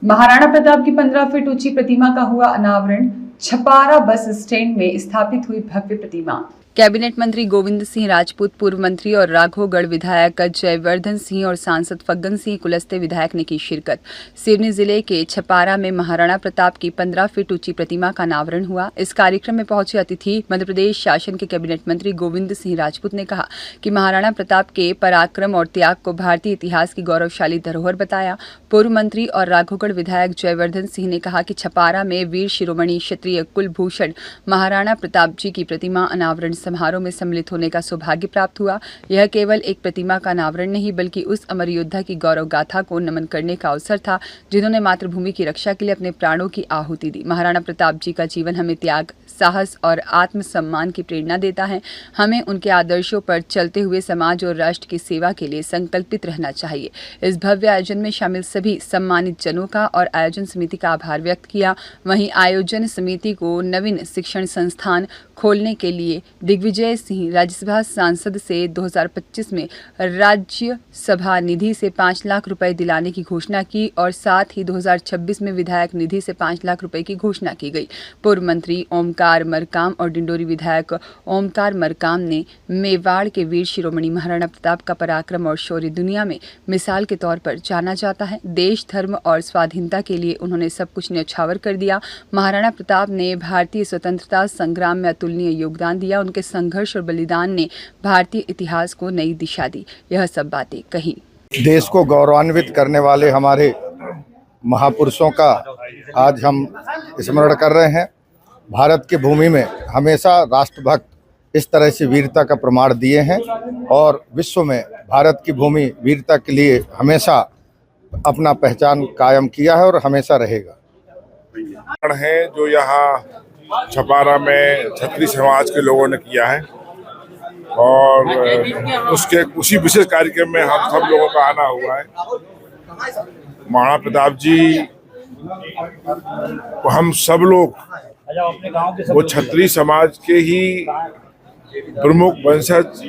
महाराणा प्रताप की 15 फीट ऊंची प्रतिमा का हुआ अनावरण। छपारा बस स्टैंड में स्थापित हुई भव्य प्रतिमा। कैबिनेट मंत्री गोविंद सिंह राजपूत, पूर्व मंत्री और राघोगढ़ विधायक जयवर्धन सिंह और सांसद फग्गन सिंह कुलस्ते विधायक ने की शिरकत। सिवनी जिले के छपारा में महाराणा प्रताप की 15 फीट ऊंची प्रतिमा का अनावरण हुआ। इस कार्यक्रम में पहुंचे अतिथि मध्य प्रदेश शासन के कैबिनेट मंत्री गोविंद सिंह राजपूत ने कहा कि महाराणा प्रताप के पराक्रम और त्याग को भारतीय इतिहास की गौरवशाली धरोहर बताया। पूर्व मंत्री और राघोगढ़ विधायक जयवर्धन सिंह ने कहा कि छपारा में वीर शिरोमणि क्षत्रिय कुलभूषण महाराणा प्रताप जी की प्रतिमा अनावरण समारोह में सम्मिलित होने का सौभाग्य प्राप्त हुआ। यह केवल एक प्रतिमा का अनावरण नहीं बल्कि उस अमर योद्धा की गौरव गाथा को नमन करने का अवसर था जिन्होंने मातृभूमि की रक्षा के लिए अपने प्राणों की आहुति दी। महाराणा प्रताप जी का जीवन हमें त्याग, साहस और आत्मसम्मान की प्रेरणा देता है। हमें उनके आदर्शों पर चलते हुए समाज और राष्ट्र की सेवा के लिए संकल्पित रहना चाहिए। इस भव्य आयोजन में शामिल सभी सम्मानित जनों का और आयोजन समिति का आभार व्यक्त किया। वहीं आयोजन समिति को नवीन शिक्षण संस्थान खोलने के लिए दिग्विजय सिंह राज्यसभा सांसद से 2025 में राज्यसभा निधि से 5 लाख रुपए दिलाने की घोषणा की और साथ ही 2026 में विधायक निधि से 5 लाख रुपए की घोषणा की गई। पूर्व मंत्री ओमकार मरकाम और डिंडोरी विधायक ओमकार मरकाम ने मेवाड़ के वीर शिरोमणि महाराणा प्रताप का पराक्रम और शौर्य दुनिया में मिसाल के तौर पर जाना जाता है। देश, धर्म और स्वाधीनता के लिए उन्होंने सब कुछ न्यौछावर कर दिया। महाराणा प्रताप ने भारतीय स्वतंत्रता संग्राम में अतुलनीय योगदान दिया। उनके संघर्ष और बलिदान ने भारतीय इतिहास को नई दिशा दी। यह सब बातें कही। देश को गौरवान्वित करने वाले हमारे महापुरुषों का आज हम स्मरण कर रहे हैं। भारत की भूमि में हमेशा राष्ट्रभक्त इस तरह से वीरता का प्रमाण दिए हैं और विश्व में भारत की भूमि वीरता के लिए हमेशा अपना पहचान कायम किया है और हमेशा रहेगा। है जो यहाँ छपारा में क्षत्रिय समाज के लोगों ने किया है और उसके उसी विशेष कार्यक्रम में हम सब लोगों का आना हुआ है। महाराणा प्रताप जी हम सब लोग वो क्षत्रिय समाज के ही प्रमुख वंशज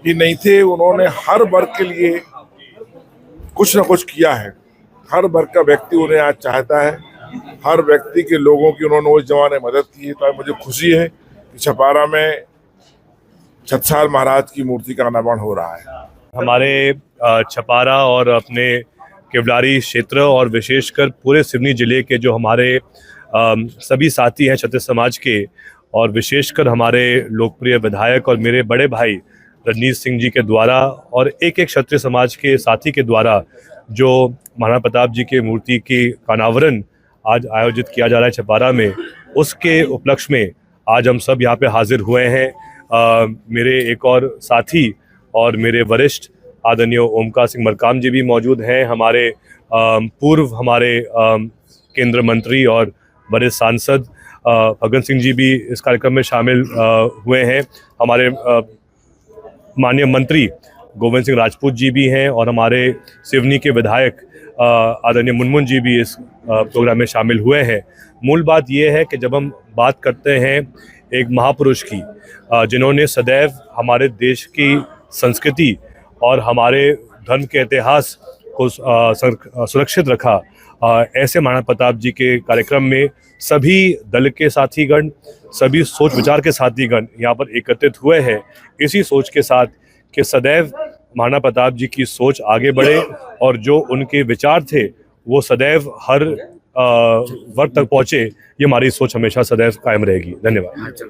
ही नहीं थे, उन्होंने हर वर्ग के लिए कुछ न कुछ किया है। हर वर्ग का व्यक्ति उन्हें आज चाहता है, हर व्यक्ति के लोगों की उन्होंने उस जमाने मदद की है। तो मुझे खुशी है कि छपारा में छत्रसाल महाराज की मूर्ति का अनावरण हो रहा है। हमारे छपारा और अपने केवलारी क्षेत्र और विशेषकर पूरे सिवनी जिले के जो हमारे सभी साथी हैं क्षत्रिय समाज के और विशेषकर हमारे लोकप्रिय विधायक और मेरे बड़े भाई रजनीश सिंह जी के द्वारा और एक क्षत्रिय समाज के साथी के द्वारा जो महाराणा प्रताप जी के मूर्ति की अनावरण आज आयोजित किया जा रहा है छपारा में, उसके उपलक्ष्य में आज हम सब यहाँ पे हाजिर हुए हैं। मेरे एक और साथी और मेरे वरिष्ठ आदरणीय ओमकार सिंह मरकाम जी भी मौजूद हैं। हमारे पूर्व केंद्र मंत्री और वरिष्ठ सांसद फग्गन सिंह जी भी इस कार्यक्रम में शामिल हुए हैं। हमारे माननीय मंत्री गोविंद सिंह राजपूत जी भी हैं और हमारे सिवनी के विधायक आदरणीय मुनमुन जी भी इस प्रोग्राम में शामिल हुए हैं। मूल बात यह है कि जब हम बात करते हैं एक महापुरुष की जिन्होंने सदैव हमारे देश की संस्कृति और हमारे धर्म के इतिहास को सुरक्षित रखा, ऐसे महाराणा प्रताप जी के कार्यक्रम में सभी दल के साथीगण, सभी सोच विचार के साथीगण यहाँ पर एकत्रित हुए हैं इसी सोच के साथ कि सदैव महाराणा प्रताप जी की सोच आगे बढ़े और जो उनके विचार थे वो सदैव हर वर्ग तक पहुँचे। ये हमारी सोच हमेशा सदैव कायम रहेगी। धन्यवाद।